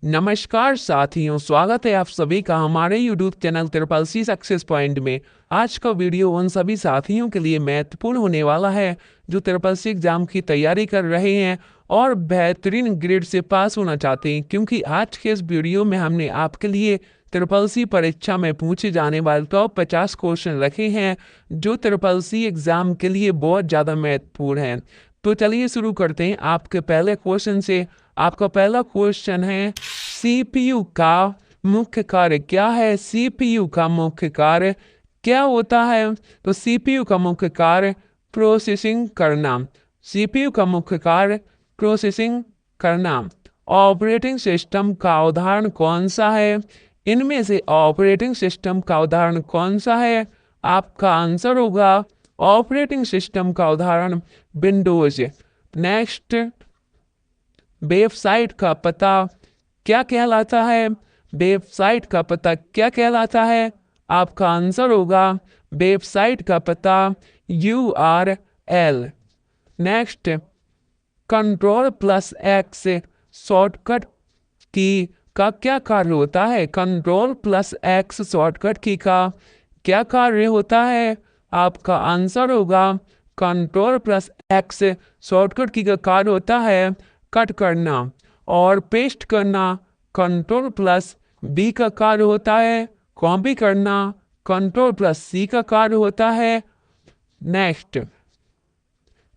नमस्कार साथियों, स्वागत है आप सभी का हमारे YouTube channel triple C success point में। आज का वीडियो उन सभी साथियों के लिए महत्वपूर्ण होने वाला है जो ट्रिपल सी एग्जाम की तैयारी कर रहे हैं और बेहतरीन ग्रेड से पास होना चाहते हैं, क्योंकि आज के इस वीडियो में हमने आपके लिए ट्रिपल सी परीक्षा में पूछे जाने वाले टॉप 50 क्वेश्चन रखे हैं जो ट्रिपल सी एग्जाम के लिए बहुत ज़्यादा महत्वपूर्ण हैं। तो चलिए शुरू करते हैं आपके पहले क्वेश्चन से। आपका पहला क्वेश्चन है, सीपीयू का मुख्य कार्य क्या है? सीपीयू का मुख्य कार्य क्या होता है? तो सीपीयू का मुख्य कार्य प्रोसेसिंग करना। सीपीयू का मुख्य कार्य प्रोसेसिंग करना। ऑपरेटिंग सिस्टम का उदाहरण कौन सा है? इनमें से ऑपरेटिंग सिस्टम का उदाहरण कौन सा है? आपका आंसर होगा ऑपरेटिंग सिस्टम का उदाहरण विंडोज। नेक्स्ट, वेबसाइट का पता क्या कहलाता है? वेबसाइट का पता क्या कहलाता है? आपका आंसर होगा वेबसाइट का पता URL। Next, control plus x shortcut की का क्या कार्य होता है? कंट्रोल प्लस एक्स शॉर्टकट की का क्या कार्य होता है? आपका आंसर होगा कंट्रोल प्लस एक्स शॉर्टकट की का कार्य होता है कट करना और पेस्ट करना। कंट्रोल प्लस बी का कार्य होता है कॉपी करना। कंट्रोल प्लस सी का कार्य होता है। नेक्स्ट,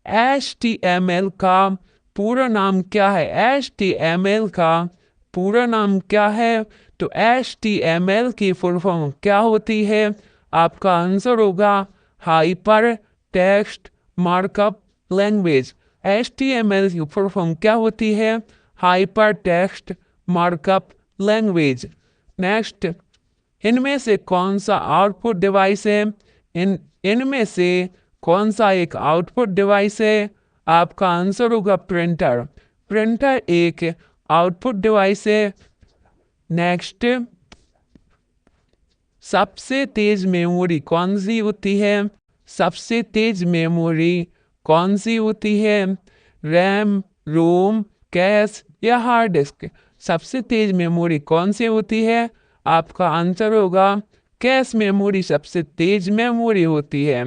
HTML का पूरा नाम क्या है? HTML का पूरा नाम क्या है? तो HTML की फुल फॉर्म क्या होती है? आपका आंसर होगा hyper text markup language. HTML की फुल फॉर्म क्या होती है? Hyper text markup language. Next, इनमें से कौन सा आउटपुट डिवाइस है? इनमें से कौन सा एक आउटपुट डिवाइस है? आपका आंसर होगा प्रिंटर। प्रिंटर एक आउटपुट डिवाइस है। नेक्स्ट, सबसे तेज मेमोरी कौन सी होती है? सबसे तेज मेमोरी कौन सी होती है? रैम, रोम, कैश या हार्ड डिस्क? सबसे तेज मेमोरी कौन सी होती है? आपका आंसर होगा कैश मेमोरी सबसे तेज मेमोरी होती है।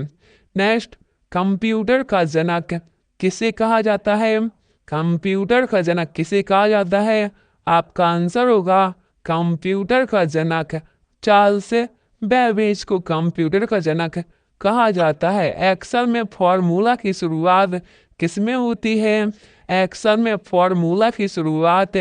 नेक्स्ट, कंप्यूटर का जनक किसे कहा जाता है? कंप्यूटर का जनक किसे कहा जाता है? आपका आंसर होगा कंप्यूटर का जनक चार्ल्स बेबेज को कंप्यूटर का जनक कहा जाता है। एक्सेल में फॉर्मूला की शुरुआत किसमें होती है? एक्सेल में फॉर्मूला की शुरुआत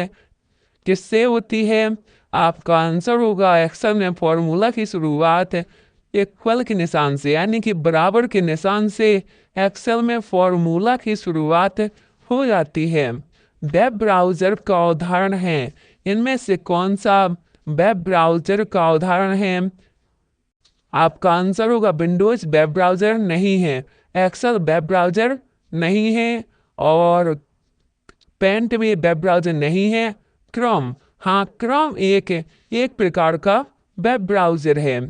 किससे होती है? आपका आंसर होगा एक्सेल में फॉर्मूला की शुरुआत इक्वल के निशान से, यानी कि बराबर के निशान से एक्सेल में फॉर्मूला की शुरुआत हो जाती है। वेब ब्राउज़र का उदाहरण है। इनमें से कौन सा वेब ब्राउज़र का उदाहरण है? आपका आंसर होगा विंडोज वेब ब्राउज़र नहीं है, एक्सेल वेब ब्राउज़र नहीं है और पेंट में वेब ब्राउज़र नहीं है। क्रोम, हाँ क्रोम एक प्रकार का वेब ब्राउज़र है।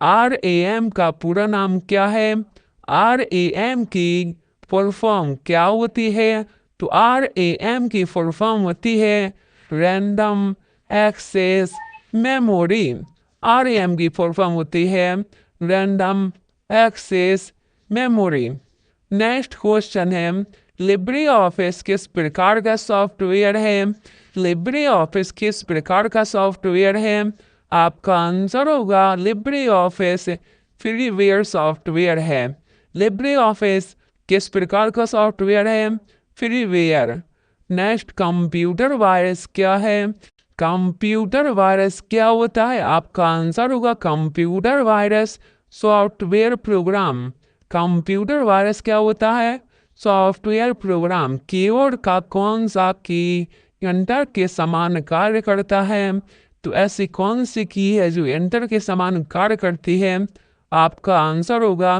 RAM का पूरा नाम क्या है? RAM की फुल फॉर्म क्या होती है? तो RAM की फुल फॉर्म होती है रैंडम एक्सेस मेमोरी। RAM की फुल फॉर्म होती है random access memory. Next question है, लिब्रे ऑफिस किस प्रकार का सॉफ्टवेयर है? लिब्रे ऑफिस किस प्रकार का सॉफ्टवेयर है? आपका आंसर होगा लिब्रे ऑफिस फ्रीवेयर सॉफ्टवेयर है। लिब्रे ऑफिस किस प्रकार का सॉफ्टवेयर है? फ्रीवेयर। नेक्स्ट, कंप्यूटर वायरस क्या है? कंप्यूटर वायरस क्या होता है? आपका आंसर होगा computer virus software program. Computer virus क्या होता है? Software program. कीबोर्ड का कौन सा की एंटर के समान कार्य करता है? तो ऐसी कौन सी की है जो एंटर के समान कार्य करती है? आपका आंसर होगा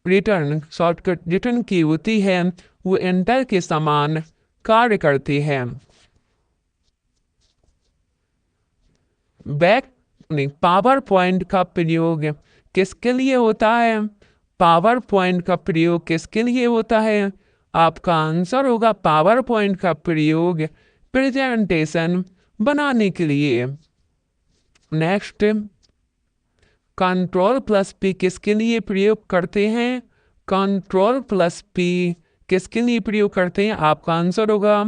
रिटर्न। शॉर्टकट रिटर्न की होती है, वो एंटर के समान कार्य करती है। पावर पॉइंट का प्रयोग किसके लिए होता है? पावर पॉइंट का प्रयोग किसके लिए होता है? आपका आंसर होगा पावर पॉइंट का प्रयोग प्रेजेंटेशन बनाने के लिए। नेक्स्ट, कंट्रोल प्लस पी किसके लिए प्रयोग करते हैं? कंट्रोल प्लस पी किसके लिए प्रयोग करते हैं? आपका आंसर होगा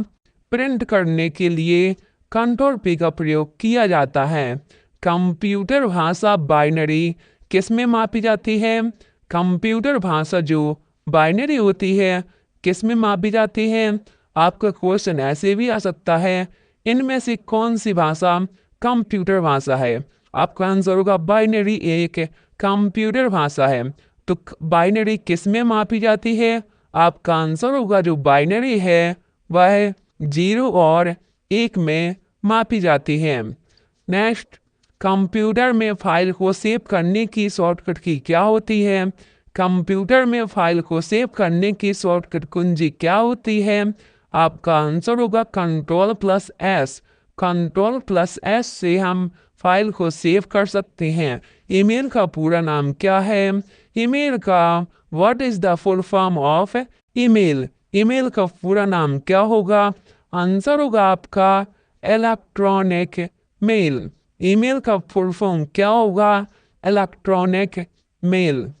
प्रिंट करने के लिए कंट्रोल पी का प्रयोग किया जाता है। कंप्यूटर भाषा बाइनरी किस में मापी जाती है? कंप्यूटर भाषा जो बाइनरी होती है किस में मापी जाती है? आपका क्वेश्चन ऐसे भी आ सकता है, इनमें से कौन सी भाषा कंप्यूटर भाषा है? आपका आंसर होगा बाइनरी एक कंप्यूटर भाषा है। तो बाइनरी किस में मापी जाती है? आपका आंसर होगा जो बाइनरी है वह 0 और 1 में मापी जाती है। नेक्स्ट, कंप्यूटर में फाइल को सेव करने की शॉर्टकट की क्या होती है? कंप्यूटर में फाइल को सेव करने की शॉर्टकट कुंजी क्या होती है? आपका आंसर होगा control plus S. Control plus S से हम फाइल को सेव कर सकते हैं। ईमेल का पूरा नाम क्या है? ईमेल का what is the full form of email? Email का पूरा नाम क्या होगा? आंसर होगा आपका इलेक्ट्रॉनिक मेल। ईमेल का फुल फॉर्म क्या होगा? Electronic mail.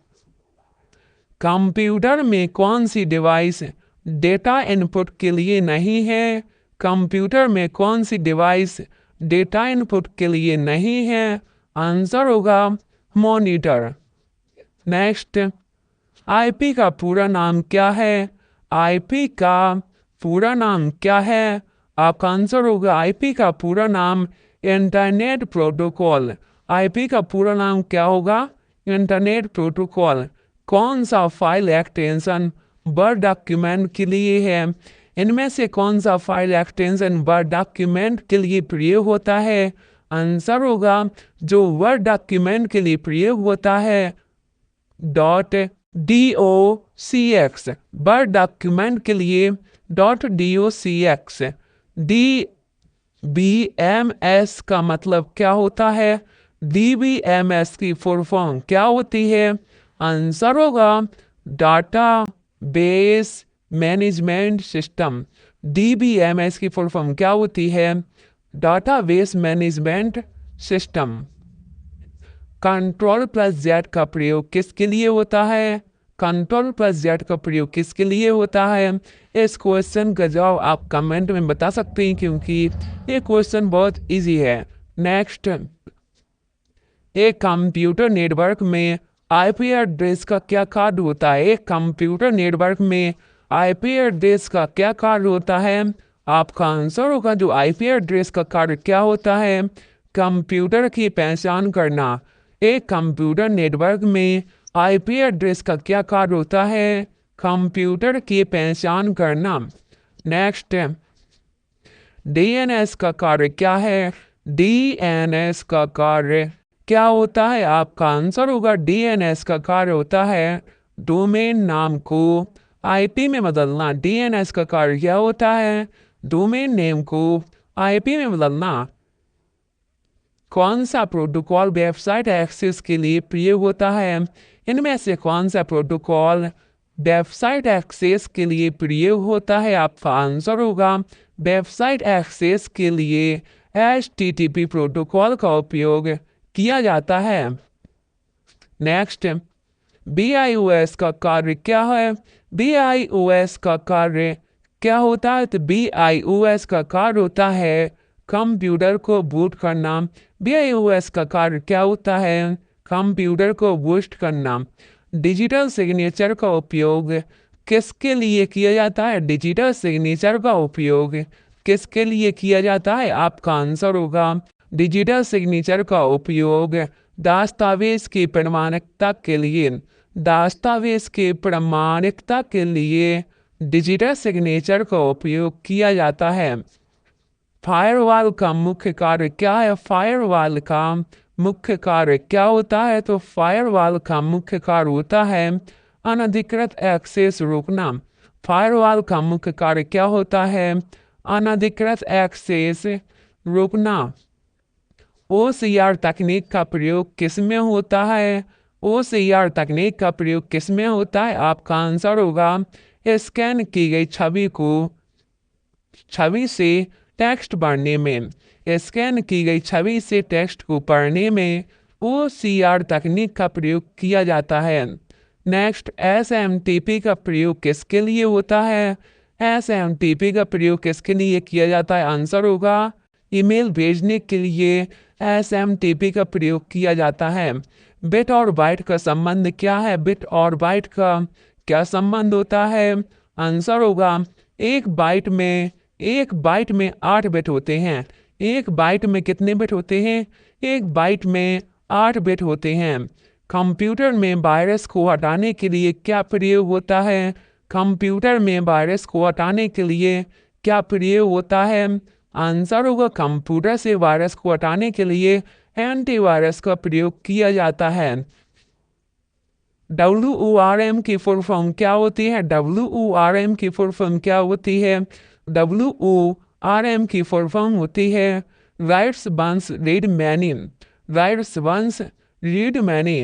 कंप्यूटर में कौन सी डिवाइस डेटा इनपुट के लिए नहीं है? कंप्यूटर में कौन सी डिवाइस डेटा इनपुट के लिए नहीं है? आंसर होगा मॉनिटर। नेक्स्ट, आईपी का पूरा नाम क्या है? आईपी का पूरा नाम क्या है? आपका आंसर होगा आईपी का पूरा नाम इंटरनेट प्रोटोकॉल। आईपी का पूरा नाम क्या होगा? Internet protocol. कौन सा फाइल एक्सटेंशन वर्ड डॉक्यूमेंट के लिए है? इनमें से कौन सा फाइल एक्सटेंशन वर्ड डॉक्यूमेंट के लिए प्रयोग होता है? आंसर होगा जो वर्ड डॉक्यूमेंट के लिए प्रयोग होता है .docx। वर्ड डॉक्यूमेंट के लिए .docx। DBMS का मतलब क्या होता है? DBMS की फुल फॉर्म क्या होती है? आंसर होगा data base management system. DBMS की फुल फॉर्म क्या होती है? Data base management system. Control plus Z का प्रयोग किसके लिए होता है? कंट्रोल प्लस जेड का प्रयोग किसके लिए होता है? इस क्वेश्चन का जवाब आप कमेंट में बता सकते हैं क्योंकि ये क्वेश्चन बहुत इजी है। नेक्स्ट, एक कंप्यूटर नेटवर्क में आईपी एड्रेस का क्या कार्य होता है? एक कंप्यूटर नेटवर्क में आईपी एड्रेस का क्या कार्य होता है? आपका आंसर होगा जो आईपी एड्रेस का कार्य क्या होता है? कंप्यूटर की पहचान करना। एक कंप्यूटर नेटवर्क में आईपी एड्रेस का क्या कार्य होता है? कंप्यूटर की पहचान करना। नेक्स्ट, डीएनएस का कार्य क्या है? डीएनएस का कार्य क्या होता है? आपका आंसर होगा डीएनएस का कार्य होता है डोमेन नाम को आईपी में बदलना। डीएनएस का कार्य क्या होता है? डोमेन नेम को आईपी में बदलना। कौन सा प्रोटोकॉल वेबसाइट एक्सेस के लिए प्रयोग होता है? इनमें से कौन सा प्रोटोकॉल वेबसाइट एक्सेस के लिए प्रयोग होता है? आपका आंसर होगा वेबसाइट एक्सेस के लिए HTTP प्रोटोकॉल का उपयोग किया जाता है। नेक्स्ट, BIOS का कार्य क्या है? BIOS का कार्य क्या होता है? तो BIOS का कार्य होता है कंप्यूटर को बूट करना। BIOS का कार्य क्या होता है? कंप्यूटर को बूस्ट करना। डिजिटल सिग्नेचर का उपयोग किसके लिए किया जाता है? डिजिटल सिग्नेचर का उपयोग किसके लिए किया जाता है? आपका आंसर होगा डिजिटल सिग्नेचर का उपयोग दस्तावेज की प्रमाणिकता के लिए। दस्तावेज की प्रमाणिकता के लिए डिजिटल सिग्नेचर का उपयोग किया जाता है। फायरवॉल का मुख्य कार्य क्या है? फायरवॉल का मुख्य कार्य क्या होता है? तो फायरवॉल का मुख्य कार्य होता है अनधिकृत एक्सेस रोकना। फायरवॉल का मुख्य कार्य क्या होता है? अनधिकृत एक्सेस रोकना। OCR तकनीक का प्रयोग किस में होता है? OCR तकनीक का प्रयोग किस में होता है? आपका आंसर होगा स्कैन की गई छवि से टेक्स्ट पढ़ने में, स्कैन की गई छवि से टेक्स्ट को पढ़ने में OCR तकनीक का प्रयोग किया जाता है। नेक्स्ट, SMTP का प्रयोग किसके लिए होता है? SMTP का प्रयोग किसके लिए किया जाता है? आंसर होगा ईमेल भेजने के लिए SMTP का प्रयोग किया जाता है। बिट और बाइट का संबंध क्या है? बिट और बाइट का क्या संबंध होता है? आंसर होगा एक बाइट में 8 बिट होते हैं। एक बाइट में कितने बिट होते हैं? एक बाइट में 8 बिट होते हैं। कंप्यूटर में वायरस को हटाने के लिए क्या प्रयोग होता है? कंप्यूटर में वायरस को हटाने के लिए क्या प्रयोग होता है? आंसर होगा कंप्यूटर से वायरस को हटाने के लिए एंटीवायरस का प्रयोग किया जाता है। WORM की फुल फॉर्म क्या होती है? WORM की फुल फॉर्म क्या होती है? WORM की फुल फॉर्म होती है writes once read many. Writes once read many.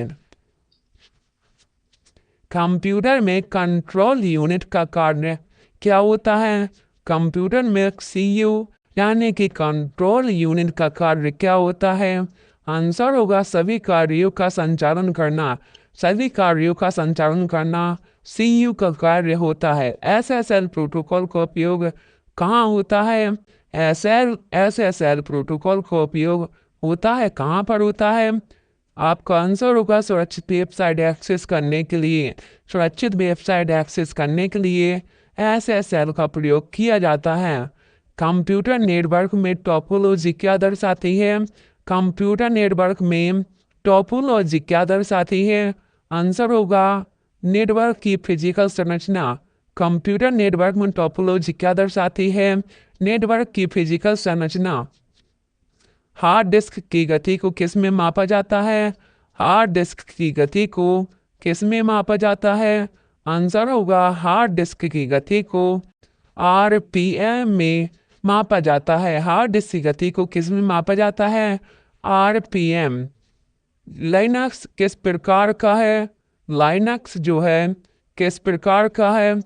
Computer में कंट्रोल यूनिट का कार्य क्या होता है? कंप्यूटर में CU यानी कि कंट्रोल यूनिट का कार्य क्या होता है? आंसर होगा सभी कार्यों का संचालन करना। सभी कार्यों का संचालन करना CU का कार्य होता है। SSL प्रोटोकॉल का उपयोग कहाँ होता है? SSL प्रोटोकॉल का उपयोग होता है कहाँ पर होता है? आपका आंसर होगा सुरक्षित वेबसाइट एक्सेस करने के लिए। सुरक्षित वेबसाइट एक्सेस करने के लिए SSL का प्रयोग किया जाता है। कंप्यूटर नेटवर्क में टोपोलॉजी क्या दर्शाती है? कंप्यूटर नेटवर्क में टोपोलॉजी क्या दर्शाती है? आंसर होगा नेटवर्क की फिजिकल संरचना। कंप्यूटर नेटवर्क में टोपोलॉजी क्या दर्शाती है? नेटवर्क की फिजिकल संरचना। हार्ड डिस्क की गति को किस में मापा जाता है? हार्ड डिस्क की गति को किस में मापा जाता है? आंसर होगा हार्ड डिस्क की गति को RPM में मापा जाता है। हार्ड डिस्क की गति को किस में मापा जाता है? RPM। लाइनक्स किस प्रकार का है? लाइनक्स जो है किस प्रकार का है?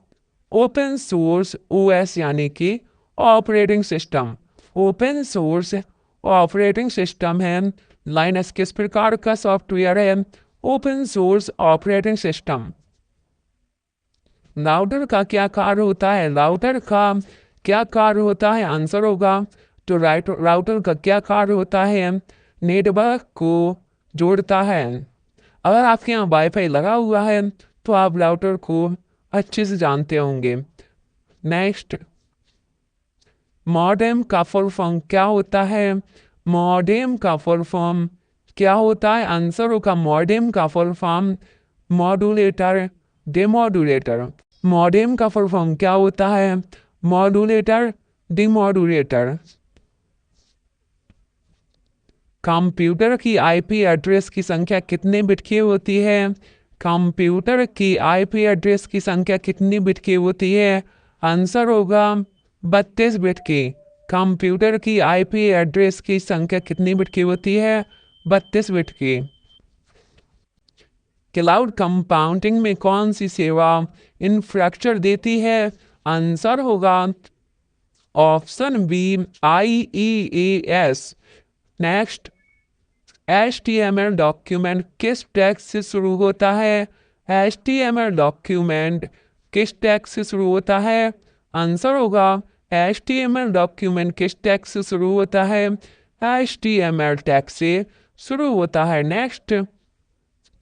ओपन सोर्स OS यानी कि operating system. Open source operating system है। लाइनक्स किस प्रकार का सॉफ्टवेयर है? Open source operating system. Router का क्या कार्य होता है? राउटर का क्या कार्य होता है? आंसर होगा तो राउटर का क्या कार्य होता है? नेटवर्क को जोड़ता है। अगर आपके यहाँ वाईफाई लगा हुआ है तो आप राउटर को अच्छे से जानते होंगे। नेक्स्ट, मॉडेम का फुल फॉर्म क्या होता है? मॉडेम का फुल फॉर्म क्या होता है? आंसर होगा मॉडेम का full form modulator demodulator. Modem का फुल फॉर्म क्या होता है? Modulator demodulator. कंप्यूटर की IP एड्रेस की संख्या कितने बिट की होती है? कंप्यूटर की IP एड्रेस की संख्या कितनी बिट की होती है? आंसर होगा 32 बिट की। कंप्यूटर की IP एड्रेस की संख्या कितनी बिट की होती है? 32 बिट की। क्लाउड कंपाउंडिंग में कौन सी सेवा इंफ्रास्ट्रक्चर देती है? आंसर होगा option B IEAS। Next, HTML document किस टैग से शुरू होता है? HTML डॉक्यूमेंट किस टैग से शुरू होता है? आंसर होगा HTML डॉक्यूमेंट किस टैग से शुरू होता है? HTML टैग से शुरू होता है। नेक्स्ट,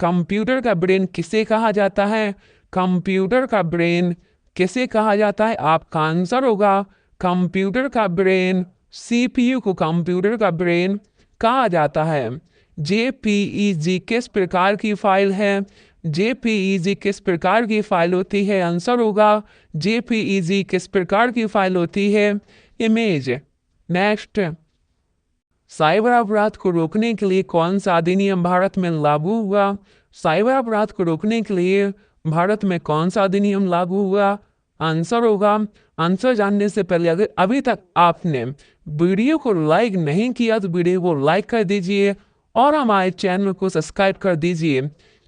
कंप्यूटर का ब्रेन किसे कहा जाता है? कंप्यूटर का ब्रेन किसे कहा जाता है? आपका आंसर होगा कंप्यूटर का ब्रेन CPU को कंप्यूटर का ब्रेन कहा जाता है। JPEG किस प्रकार की फाइल है? JPEG किस प्रकार की फाइल होती है? आंसर होगा JPEG किस प्रकार की फाइल होती है? इमेज। नेक्स्ट, साइबर अपराध को रोकने के लिए कौन सा अधिनियम भारत में लागू हुआ? साइबर अपराध को रोकने के लिए भारत में कौन सा अधिनियम लागू हुआ? आंसर होगा, आंसर जानने से पहले अगर अभी तक आपने वीडियो को लाइक नहीं किया तो वीडियो को लाइक कर दीजिए और हमारे चैनल को सब्सक्राइब कर दीजिए,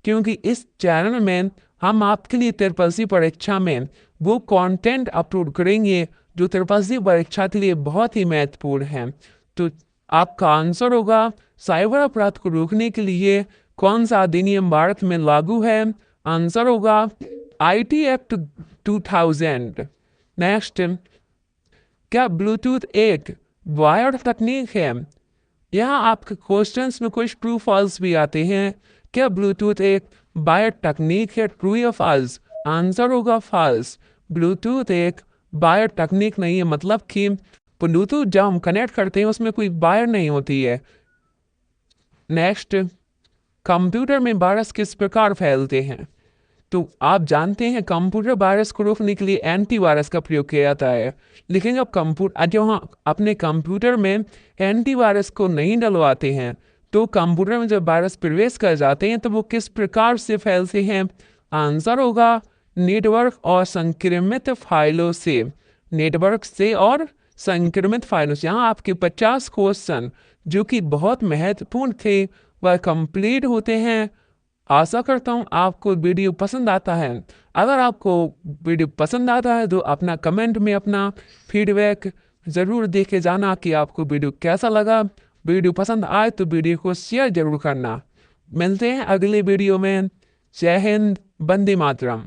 क्योंकि इस चैनल में हम आपके लिए 3rd परीक्षा में वो कंटेंट अपलोड करेंगे जो त्रिपासी परीक्षा के लिए बहुत ही महत्वपूर्ण है। तो आपका आंसर होगा साइबर अपराध को रोकने के लिए कौन सा अधिनियम भारत में लागू है? आंसर होगा IT एक्ट 2000। नेक्स्ट, क्या ब्लूटूथ एक वायर्ड तकनीक है? यहाँ आपके क्वेश्चंस में कुछ ट्रू फॉल्स भी आते हैं। क्या ब्लूटूथ एक वायर्ड तकनीक है? ट्रू या फॉल्स? आंसर होगा फॉल्स। ब्लूटूथ एक वायर्ड तकनीक नहीं है, मतलब कि ब्लूटूथ जब हम कनेक्ट करते हैं उसमें कोई वायर नहीं होती है। नेक्स्ट, कंप्यूटर में वायरस किस प्रकार फैलते हैं? तो आप जानते हैं कंप्यूटर वायरस को रोकने के लिए एंटीवायरस का प्रयोग किया जाता है, लेकिन जब हम अपने कंप्यूटर में एंटीवायरस को नहीं डलवाते हैं तो कंप्यूटर में जब वायरस प्रवेश कर जाते हैं तो वो किस प्रकार से फैलते हैं? आंसर होगा नेटवर्क और संक्रमित फाइलों से। नेटवर्क से और संक्रमित फाइलों से। यहाँ आपके 50 क्वेश्चन जो कि बहुत महत्वपूर्ण थे वह कंप्लीट होते हैं। आशा करता हूँ आपको वीडियो पसंद आता है। अगर आपको वीडियो पसंद आता है तो अपना कमेंट में अपना फीडबैक ज़रूर दे के जाना कि आपको वीडियो कैसा लगा। वीडियो पसंद आए तो वीडियो को शेयर जरूर करना। मिलते हैं अगले वीडियो में। जय हिंद, वंदे मातरम।